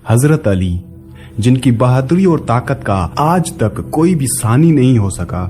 हजरत अली, जिनकी बहादुरी और ताकत का आज तक कोई भी सानी नहीं हो सका।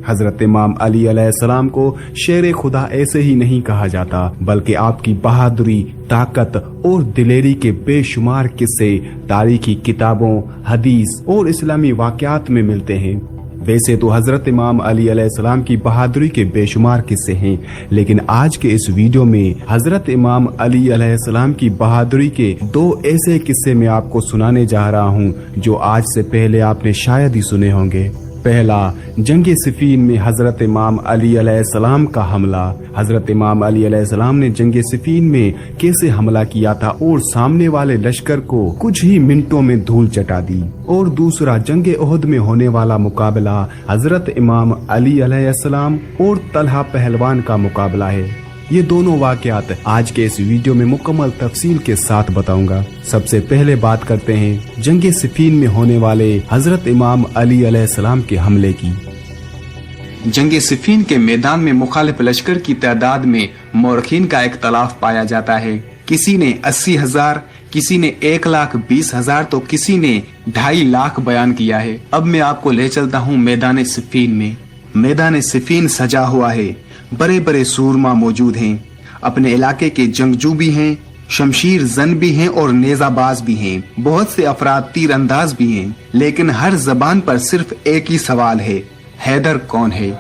हजरत इमाम अली अलैहिस्सलाम को शेर खुदा ऐसे ही नहीं कहा जाता, बल्कि आपकी बहादुरी, ताकत और दिलेरी के बेशुमार किस्से तारीखी किताबों, हदीस और इस्लामी वाक़यात में मिलते हैं। वैसे तो हजरत इमाम अली अलैहिस्सलाम की बहादुरी के बेशुमार किस्से हैं, लेकिन आज के इस वीडियो में हजरत इमाम अली अलैहिस्सलाम की बहादुरी के दो ऐसे किस्से मैं आपको सुनाने जा रहा हूं जो आज से पहले आपने शायद ही सुने होंगे। पहला, जंगे सिफीन में हजरत इमाम अली अलैहिस्सलाम का हमला। हजरत इमाम अली अलैहिस्सलाम ने जंगे सिफीन में कैसे हमला किया था और सामने वाले लश्कर को कुछ ही मिनटों में धूल चटा दी। और दूसरा, जंगे ओहद में होने वाला मुकाबला हजरत इमाम अली अलैहिस्सलाम और तलहा पहलवान का मुकाबला है। ये दोनों वाक़यात आज के इस वीडियो में मुकम्मल तफसील के साथ बताऊंगा। सबसे पहले बात करते हैं जंगे सिफीन में होने वाले हजरत इमाम अली अलैहिस्सलाम के हमले की। जंगे सिफीन के मैदान में मुखालिफ लश्कर की तादाद में मौरखीन का इख्तलाफ पाया जाता है। किसी ने 80,000, किसी ने 1,20,000 तो किसी ने 2.5 लाख बयान किया है। अब मैं आपको ले चलता हूँ मैदान सिफीन में। मैदान सिफीन सजा हुआ है, बड़े बड़े सूरमा मौजूद हैं, अपने इलाके के जंगजू भी हैं, शमशीर जन भी हैं और नेजाबाज भी हैं। बहुत से अफराद तीर अंदाज भी हैं, लेकिन हर जबान पर सिर्फ एक ही सवाल है, हैदर कौन है।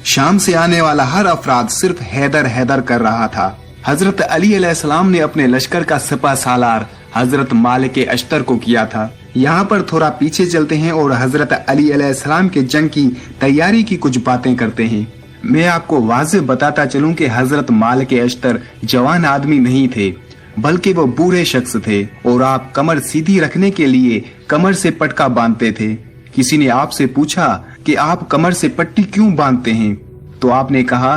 शाम से आने वाला हर अफराद सिर्फ हैदर हैदर कर रहा था। हजरत अली अलैहिस्सलाम ने अपने लश्कर का सिपा सालार हजरत मालिक अश्तर को किया था। यहाँ पर थोड़ा पीछे चलते हैं और हजरत अली अलैहिस्सलाम के जंग की तैयारी की कुछ बातें करते हैं। मैं आपको वाज़ेह बताता चलूं कि हजरत मालिक अश्तर जवान आदमी नहीं थे, बल्कि वो बूढ़े शख्स थे और आप कमर सीधी रखने के लिए कमर से पटका बांधते थे। किसी ने आपसे पूछा कि आप कमर से पट्टी क्यों बांधते हैं, तो आपने कहा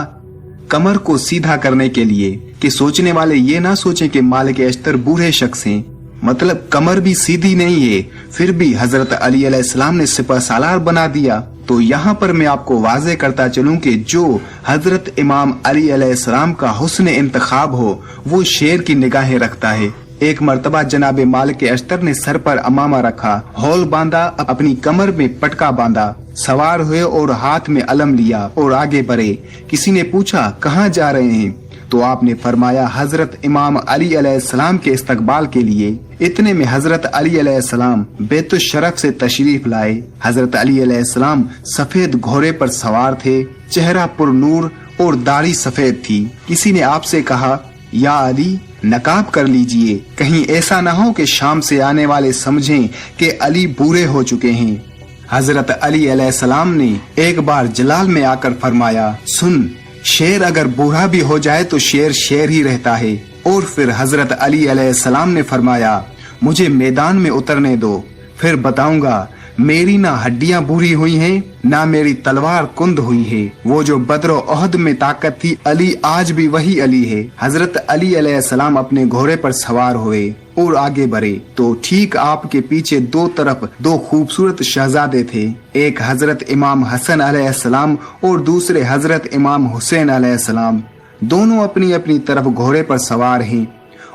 कमर को सीधा करने के लिए, कि सोचने वाले ये ना सोचें कि मालिक अश्तर बूढ़े शख्स हैं, मतलब कमर भी सीधी नहीं है, फिर भी हजरत अली अलैहिस्सलाम ने सिपह सालार बना दिया। तो यहाँ पर मैं आपको वाज़ेह करता चलूं कि जो हजरत इमाम अली अलैहिस्सलाम का हुस्न इंतखाब हो वो शेर की निगाहें रखता है। एक मर्तबा जनाब मालिक अश्तर ने सर पर अमामा रखा, हौल बांधा, अपनी कमर में पटका बांधा, सवार हुए और हाथ में अलम लिया और आगे बढ़े। किसी ने पूछा कहाँ जा रहे हैं, तो आपने फरमाया हजरत इमाम अली अलैहिस्सलाम के इस्तकबाल के लिए। इतने में हजरत अली अलैहिस्सलाम बैतुल शरफ से तशरीफ लाए। हजरत अली अलैहिस्सलाम सफेद घोड़े पर सवार थे, चेहरा पुरनूर और दाढ़ी सफेद थी। किसी ने आपसे कहा या अली नकाब कर लीजिए, कहीं ऐसा न हो कि शाम से आने वाले समझें कि अली बूढ़े हो चुके हैं। हजरत अली अलैहिस्सलाम ने एक बार जलाल में आकर फरमाया, सुन, शेर अगर बूढ़ा भी हो जाए तो शेर शेर ही रहता है। और फिर हजरत अली अलैहिस्सलाम ने फरमाया, मुझे मैदान में उतरने दो, फिर बताऊंगा मेरी ना हड्डियां बूढ़ी हुई हैं, ना मेरी तलवार कुंद हुई है। वो जो बद्र ओहद में ताकत थी, अली आज भी वही अली है। हजरत अली अलैहिस्सलाम अपने घोड़े पर सवार हुए और आगे बढ़े तो ठीक आपके पीछे दो तरफ दो खूबसूरत शहजादे थे। एक हजरत इमाम हसन अलैहिस्सलाम और दूसरे हजरत इमाम हुसैन अलैहिस्सलाम। दोनों अपनी अपनी तरफ घोड़े पर सवार हैं।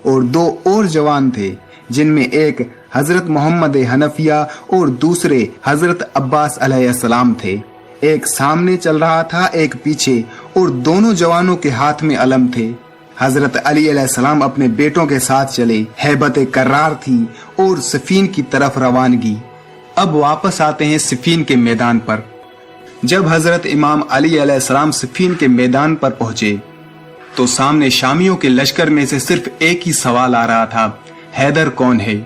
और दो और जवान थे, जिनमें एक हजरत मोहम्मद हनफिया और दूसरे हजरत अब्बास अलैहिस्सलाम थे। एक सामने चल रहा था, एक पीछे, और दोनों जवानों के हाथ में अलम थे। हजरत अली अलैहिस्सलाम अपने बेटों के साथ चले, हैबत कर्रार थी और सिफीन की तरफ रवानगी। अब वापस आते हैं सिफीन के मैदान पर। जब हजरत इमाम अली अलैहिस्सलाम सिफीन के मैदान पर पहुंचे तो सामने शामियों के लश्कर में से सिर्फ एक ही सवाल आ रहा था, हैदर कौन है।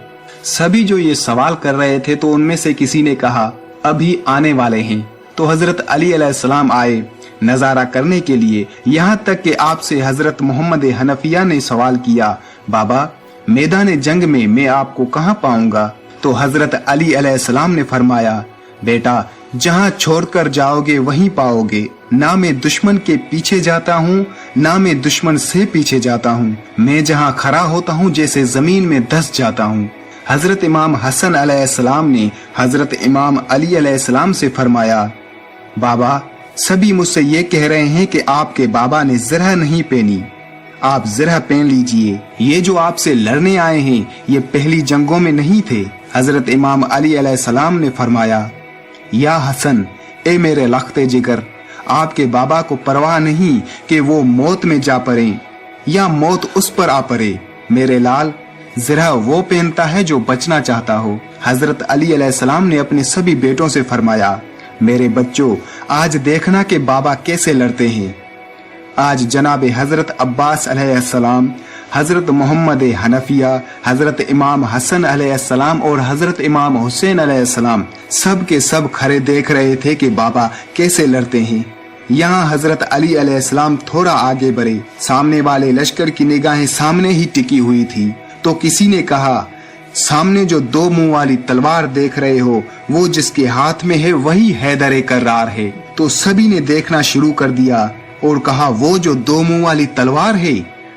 सभी जो ये सवाल कर रहे थे तो उनमें से किसी ने कहा अभी आने वाले हैं। तो हजरत अली अलैहिस्सलाम आए नजारा करने के लिए। यहाँ तक कि आपसे हजरत मोहम्मद हनफिया ने सवाल किया, बाबा मैदान जंग में मैं आपको कहाँ पाऊंगा। तो हजरत अली अलैहिस्सलाम ने फरमाया, बेटा जहाँ छोड़कर जाओगे वहीं पाओगे। ना मैं दुश्मन के पीछे जाता हूँ, ना मैं दुश्मन से पीछे जाता हूँ। मैं जहाँ खड़ा होता हूँ जैसे जमीन में धंस जाता हूँ। हजरत इमाम हसन अलैहिस्सलाम ने हजरत इमाम अली अलैहिस्सलाम से फरमाया, बाबा सभी मुझसे ये कह रहे हैं कि आपके बाबा ने जरा नहीं पहनी। आप ज़रा पहन लीजिए, ये जो आपसे लड़ने आए हैं ये पहली जंगों में नहीं थे। हजरत इमाम अली अलैहिस्सलाम ने फरमाया, या हसन, ए मेरे लख्ते जिगर, आपके बाबा को परवाह नहीं कि वो मौत में जा पड़े या मौत उस पर आ पड़े। मेरे लाल, जरा वो पहनता है जो बचना चाहता हो। हजरत अली अलैहिस्सलाम ने अपने सभी बेटों से फरमाया, मेरे बच्चों, आज देखना कि बाबा कैसे लड़ते हैं। आज जनाब हजरत अब्बास अलैहिस्सलाम, हजरत मोहम्मद हनफिया, हजरत इमाम हसन अलैहिस्सलाम और हजरत इमाम हुसैन अलैहिस्सलाम सब के सब खड़े देख रहे थे कि बाबा कैसे लड़ते हैं। यहाँ हजरत अली अलैहिस्सलाम थोड़ा आगे बढ़े। सामने वाले लश्कर की निगाहें सामने ही टिकी हुई थी तो किसी ने कहा, सामने जो दो मुंह वाली तलवार देख रहे हो वो जिसके हाथ में है वही हैदर कर्रार है। तो सभी ने देखना शुरू कर दिया और कहा, वो जो दो मुंह वाली तलवार है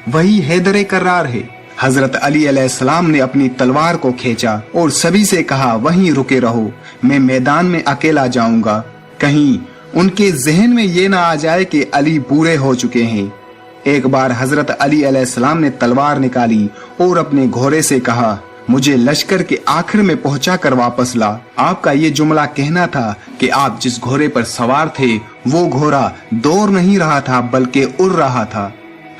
वही हैदर कर्रार है। हजरत अली अलैहिस्सलाम ने अपनी तलवार को खींचा और सभी से कहा, वहीं रुके रहो, मैं मैदान में अकेला जाऊंगा। कहीं उनके जहन में ये ना आ जाए कि अली बूढ़े हो चुके हैं। एक बार हजरत अली अलैहिस्सलाम ने तलवार निकाली और अपने घोड़े से कहा, मुझे लश्कर के आखिर में पहुंचा कर वापस ला। आपका ये जुमला कहना था कि आप जिस घोड़े पर सवार थे वो घोड़ा दौड़ नहीं रहा था बल्कि उड़ रहा था।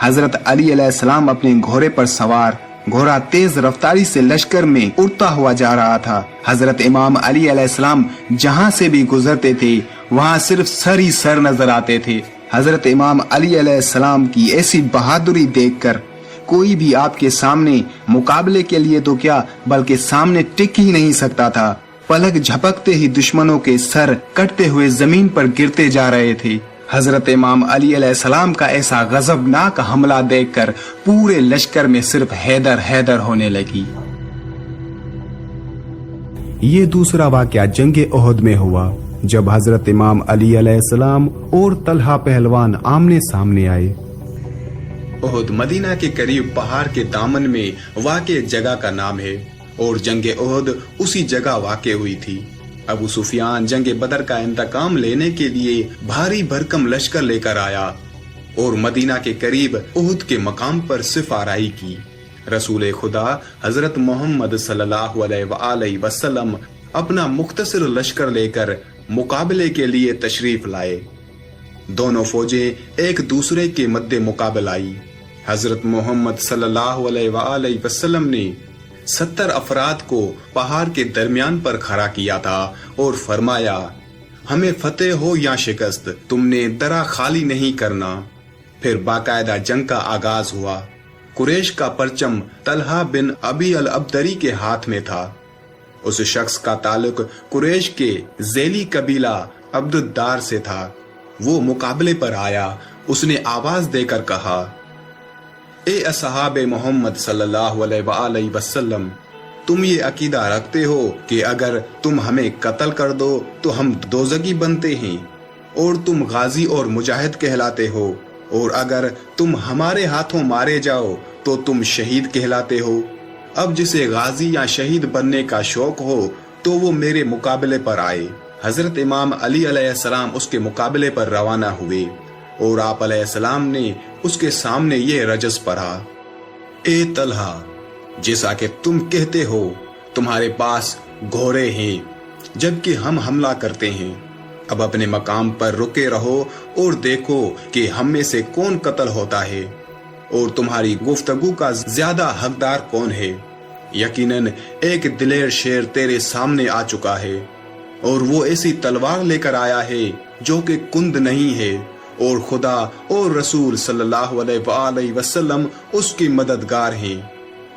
हजरत अली अलैहिस्सलाम अपने घोड़े पर सवार, घोड़ा तेज रफ्तारी से लश्कर में उड़ता हुआ जा रहा था। हजरत इमाम अली अलैहिस्सलाम जहाँ से भी गुजरते थे वहाँ सिर्फ सर ही सर नजर आते थे। हजरत इमाम अली अलैहिस्सलाम की ऐसी बहादुरी देखकर कोई भी आपके सामने मुकाबले के लिए तो क्या बल्कि सामने टिक ही नहीं सकता था। पलक झपकते ही दुश्मनों के सर कटते हुए जमीन पर गिरते जा रहे थे। हजरत इमाम अली अलैहिस्सलाम का ऐसा गजबनाक हमला देखकर पूरे लश्कर में सिर्फ हैदर हैदर होने लगी। ये दूसरा वाकया जंगे ओहद में हुआ जब हजरत इमाम अली अलैहिस्सलाम और तलहा पहलवान आमने सामने आए। ओहद मदीना के करीब पहाड़ के दामन में वाक़े जगह का नाम है और जंगे ओहद उसी जगह वाक़े हुई थी। अबू सुफियान जंगे बदर का इंतकाम लेने के लिए भारी भरकम लश्कर लेकर आया और मदीना के करीब ओहद के मकाम पर सिफाराई की। रसूल खुदा हजरत मोहम्मद सल्लल्लाहु अलैहि वसल्लम अपना मुख्तसर लश्कर लेकर मुकाबले के लिए तशरीफ लाए। दोनों फौजें एक दूसरे के मद्दे मुकाबला आई। हजरत मोहम्मद सल्लल्लाहु अलैहि वसल्लम ने 70 अफराद को पहाड़ के दरमियान पर खड़ा किया था और फरमाया, हमें फतेह हो या शिकस्त, तुमने दरा खाली नहीं करना। फिर बाकायदा जंग का आगाज हुआ। कुरैश का परचम तलहा बिन अबी अल अब्दरी के हाथ में था। उस शख्स का ताल्लुक कुरैश के ज़ैली कबीला अब्दुद्दार से था। वो मुकाबले पर आया। उसने आवाज देकर कहा, ए असहाबे मोहम्मद सल्लल्लाहु अलैहि वसल्लम, तुम ये अकीदा रखते हो कि अगर तुम हमें कत्ल कर दो तो हम दोज़गी बनते हैं और तुम गाजी और मुजाहिद कहलाते हो, और अगर तुम हमारे हाथों मारे जाओ तो तुम शहीद कहलाते हो। अब जिसे गाजी या शहीद बनने का शौक हो तो वो मेरे मुकाबले पर आए। हजरत इमाम अली अलैहिस्सलाम उसके मुकाबले पर रवाना हुए और आप अलैहिस्सलाम ने उसके सामने ये रजस पढ़ा, ए तलहा, जैसा कि तुम कहते हो तुम्हारे पास घोड़े हैं जबकि हम हमला करते हैं। अब अपने मकाम पर रुके रहो और देखो कि हम में से कौन कत्ल होता है और तुम्हारी गुफ्तगू का ज्यादा हकदार कौन है। यकीनन एक दिलेर शेर तेरे सामने आ चुका है और वो ऐसी तलवार लेकर आया है जो कि कुंद नहीं है, और खुदा और रसूल सल्लल्लाहु अलैहि वसल्लम उसकी मददगार हैं।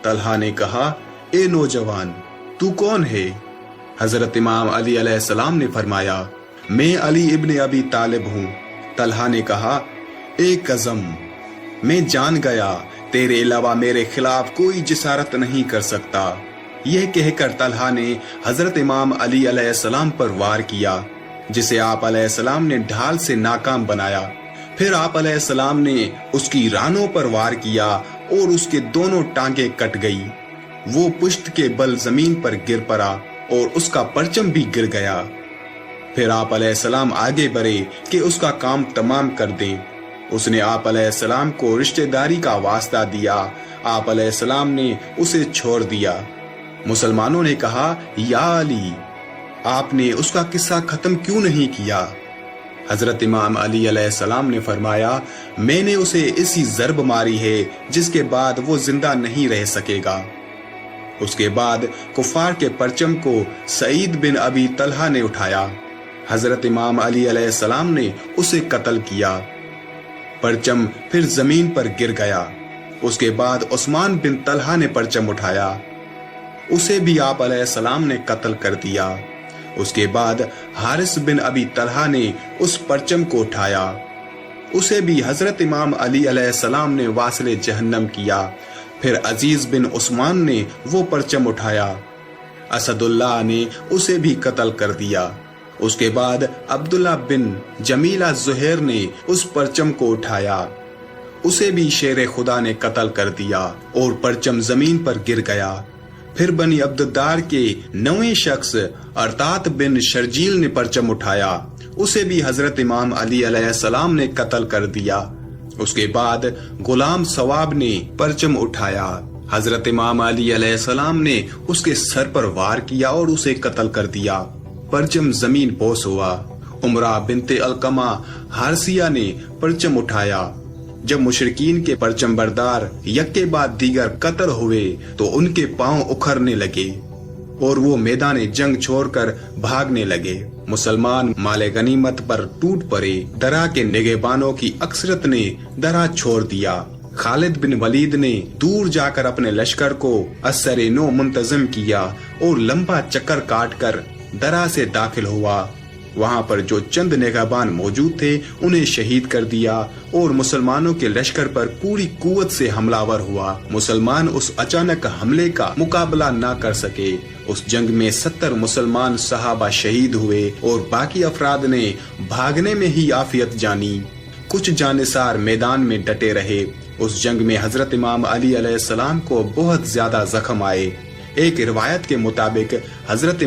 तलहा ने कहा, ए नौजवान, तू कौन है? हजरत इमाम अली अलैहिस्सलाम ने फरमाया, मैं अली इब्ने अबी तालिब हूँ। तलहा ने कहा, ए कज़म, मैं जान गया तेरे अलावा मेरे खिलाफ कोई जिसारत नहीं कर सकता। यह कहकर तलहा ने हजरत इमाम अली अलैहिस्सलाम पर वार किया, जिसे आप अलैहिस्सलाम ने ढाल से नाकाम बनाया। फिर आप अलैहिस्सलाम ने उसकी रानों पर वार किया और उसके दोनों टांगे कट गई। वो पुश्त के बल जमीन पर गिर पड़ा और उसका परचम भी गिर गया। फिर आप अलैहिस्सलाम आगे बढ़े कि उसका काम तमाम कर दें उसने आप अलैहिस्सलाम को रिश्तेदारी का वास्ता दिया। आप अलैहिस्सलाम ने उसे छोड़ दिया। मुसलमानों ने कहा, या अली, आपने उसका किस्सा खत्म क्यों नहीं किया? हजरत इमाम अली अलैहिस्सलाम ने फरमाया, मैंने उसे ऐसी ज़रब मारी है जिसके बाद वो जिंदा नहीं रह सकेगा। उसके बाद कुफार के परचम को सईद बिन अबी तलहा ने उठाया। हजरत इमाम अली अलैहिस्सलाम ने उसे कत्ल किया। परचम फिर जमीन पर गिर गया। उसके बाद उस्मान बिन तलहा ने परचम उठाया, उसे भी आप अलैहिस्सलाम ने कत्ल कर दिया। उसके बाद हारिस बिन अबी तलहा ने उस परचम को उठाया, उसे भी हजरत इमाम अली अलैहिस्सलाम ने वासिले जहन्नम किया। फिर अजीज बिन उस्मान ने वो परचम उठाया, असदुल्लाह ने उसे भी कत्ल कर दिया। उसके बाद अब्दुल्ला बिन जमीला जुहैर ने उस परचम को उठाया, उसे भी शेर खुदा ने कत्ल कर दिया और परचम जमीन पर गिर गया। फिर बनी अब्दुद्दार के 9वें शख्स अरतात बिन शर्जील ने परचम उठाया, उसे भी हजरत इमाम अली अलैहिस्सलाम ने कत्ल कर दिया। उसके बाद गुलाम सवाब ने परचम उठाया, हजरत इमाम अली अलैहिस्सलाम ने उसके सर पर वार किया और उसे कत्ल कर दिया। परचम जमीन पोस हुआ। उमरा बिनते अलकमा हारसिया ने परचम उठाया। जब मुशरिकीन के परचम बरदार यक्के बाद दीगर कत्ल हुए तो उनके पांव उखड़ने लगे और वो मैदान जंग छोड़कर भागने लगे। मुसलमान माले गनीमत पर टूट पड़े। दरा के निगहबानों की अक्सरत ने दरा छोड़ दिया। खालिद बिन वलीद ने दूर जाकर अपने लश्कर को असरे नो मुंतजम किया और लंबा चक्कर काटकर दरा से दाखिल हुआ। वहां पर जो चंद निगहबान मौजूद थे उन्हें शहीद कर दिया और मुसलमानों के लश्कर पर पूरी कुव्वत से हमलावर हुआ। मुसलमान उस अचानक हमले का मुकाबला न कर सके। उस जंग में 70 मुसलमान सहाबा शहीद हुए और बाकी अफराद ने भागने में ही आफियत जानी। कुछ जानिसार मैदान में डटे रहे। उस जंग में हजरत इमाम अली अलैहिस्सलाम को बहुत ज्यादा जख्म आए। एक रिवायत के मुताबिक हजरत